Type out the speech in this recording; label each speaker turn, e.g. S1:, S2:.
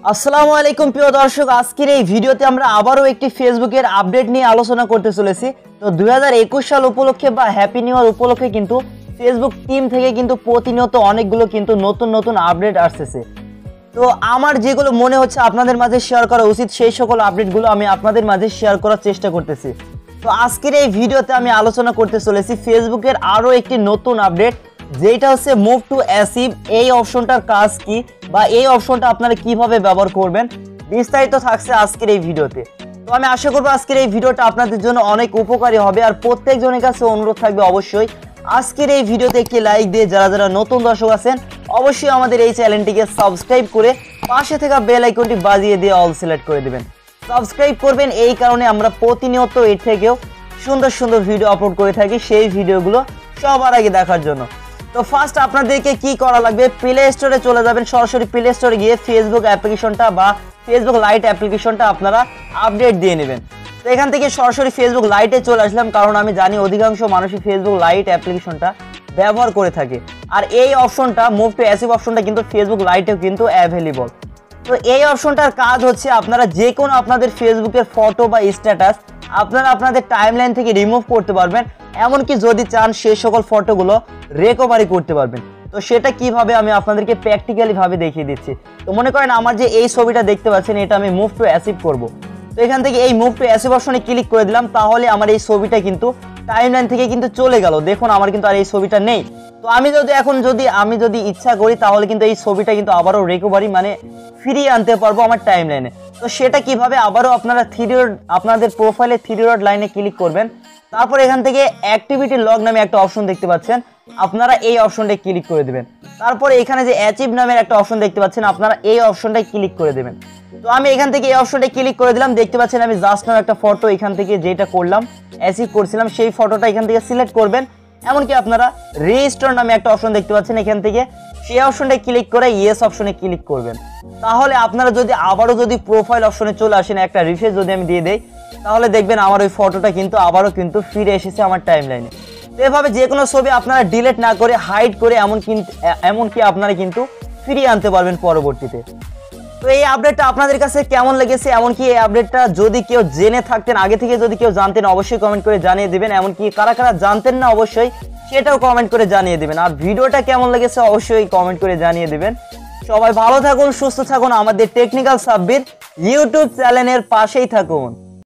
S1: আসসালামু আলাইকুম প্রিয় দর্শক, আজকের এই ভিডিওতে আমরা আবারও একটি ফেসবুকের আপডেট নিয়ে আলোচনা করতে চলেছি। তো 2021 সাল উপলক্ষে বা হ্যাপি নিউ ইয়ার উপলক্ষে কিন্তু ফেসবুক টিম থেকে কিন্তু প্রতিনিয়ত অনেকগুলো কিন্তু নতুন নতুন আপডেট আসতেছে। তো আমার যেগুলো মনে হচ্ছে আপনাদের মাঝে শেয়ার করা উচিত, সেই সকল আপডেটগুলো আমি আপনাদের মাঝে শেয়ার করার চেষ্টা করতেছি। তো আজকের এই ভিডিওতে আমি আলোচনা করতে চলেছি ফেসবুকের আরও একটি নতুন আপডেট, যেটা হচ্ছে মুভ টু অ্যাসিভ। এই অপশনটার কাজ কি বা এই অপশনটা আপনারা কিভাবে ব্যবহার করবেন বিস্তারিত থাকছে আজকের এই ভিডিওতে। তো আমি আশা করবো আজকের এই ভিডিওটা আপনাদের জন্য অনেক উপকারী হবে। আর প্রত্যেকজনের কাছে অনুরোধ থাকবে অবশ্যই আজকের এই ভিডিওতে একটি লাইক দিয়ে যারা যারা নতুন দর্শক আছেন অবশ্যই আমাদের এই চ্যানেলটিকে সাবস্ক্রাইব করে পাশে থাকা বেল আইকনটি বাজিয়ে দিয়ে অল সিলেক্ট করে দেবেন। সাবস্ক্রাইব করবেন এই কারণে আমরা প্রতিনিয়ত এর থেকেও সুন্দর সুন্দর ভিডিও আপলোড করে থাকি, সেই ভিডিওগুলো সবার আগে দেখার জন্য। তো ফার্স্ট আপনাদেরকে কি করা লাগবে, প্লে স্টোরে চলে যাবেন। সরাসরি প্লে স্টোরে গিয়ে ফেসবুক অ্যাপ্লিকেশনটা বা ফেসবুক লাইট অ্যাপ্লিকেশনটা আপনারা আপডেট দিয়ে নেবেন। তো এখান থেকে সরাসরি ফেসবুক লাইটে চলে আসলাম, কারণ আমি জানি অধিকাংশ মানুষই ফেসবুক লাইট অ্যাপ্লিকেশনটা ব্যবহার করে থাকে। আর এই অপশনটা মুভ টু অ্যাসিভ অপশনটা কিন্তু ফেসবুক লাইটেও কিন্তু অ্যাভেলেবল। তো এই অপশনটার কাজ হচ্ছে আপনারা যে কোনো আপনাদের ফেসবুকের ফটো বা স্ট্যাটাস আপনারা আপনাদের টাইমলাইন থেকে রিমুভ করতে পারবেন, এমনকি যদি চান সেই সকল ফটোগুলো রিকভারি করতে পারবেন। তো সেটা কিভাবে আমি আপনাদেরকে প্র্যাকটিক্যালি ভাবে দেখিয়ে দিচ্ছি। তো মনে করেন আমার যে এই ছবিটা দেখতে পাচ্ছেন এটা আমি মুভ টু অ্যাসিভ করব। তো এখান থেকে এই মুভ টু অ্যাসিভ অপশনে ক্লিক করে দিলাম, তাহলে আমার এই ছবিটা কিন্তু টাইমলাইন থেকে কিন্তু চলে গেল। দেখুন আমার কিন্তু আর এই ছবিটা নেই। তো আমি যদি ইচ্ছা করি তাহলে কিন্তু এই ছবিটা কিন্তু আবারও রিকভারি মানে ফিরিয়ে আনতে পারবো আমার টাইমলাইনে। তো সেটা কিভাবে, আবারও আপনারা আপনাদের প্রোফাইলে থ্রি ডট লাইনে ক্লিক করবেন। তারপর এখান থেকে অ্যাক্টিভিটি লগ নামে একটা অপশন দেখতে পাচ্ছেন, আপনারা এই অপশনটা ক্লিক করে দেবেন। তারপরে এখানে যে অ্যাচিভ নামের একটা অপশন দেখতে পাচ্ছেন, আপনারা এই অপশনটায় ক্লিক করে দেবেন। তো আমি এখান থেকে এই অপশনটায় ক্লিক করে দিলাম। দেখতে পাচ্ছেন আমি জাস্ট নাও একটা ফটো এখান থেকে যেটা করলাম অ্যাচিভ করছিলাম সেই ফটোটা এখান থেকে সিলেক্ট করবেন। এমনকি আপনারা রেজিস্টার নামে একটা অপশন দেখতে পাচ্ছেন, এখান থেকে সেই অপশনটায় ক্লিক করে ইয়েস অপশনে ক্লিক করবেন। তাহলে আপনারা যদি আবারও যদি প্রোফাইল অপশনে চলে আসেন, একটা রিফ্রেশ যদি আমি দিয়ে দেই, তাহলে দেখবেন আমার ওই ফটোটা কিন্তু আবারও কিন্তু ফিরে এসেছে আমার টাইমলাইনে। তো এভাবে যে কোনো ছবি আপনারা ডিলিট না করে হাইড করে এমনকি আপনারা কিন্তু ফিরিয়ে আনতে পারবেন পরবর্তীতে। তো এই আপডেটটা আপনাদের কাছে কেমন লেগেছে, এমনকি এই আপডেটটা যদি কেউ জেনে থাকতেন আগে থেকে, যদি কেউ জানতেন অবশ্যই কমেন্ট করে জানিয়ে দিবেন। এমনকি কারা কারা জানতেন না অবশ্যই সেটাও কমেন্ট করে জানিয়ে দিবেন। আর ভিডিওটা কেমন লেগেছে অবশ্যই কমেন্ট করে জানিয়ে দিবেন। সবাই ভালো থাকুন, সুস্থ থাকুন, আমাদের টেকনিক্যাল সাব্বির ইউটিউব চ্যানেলের পাশেই থাকুন।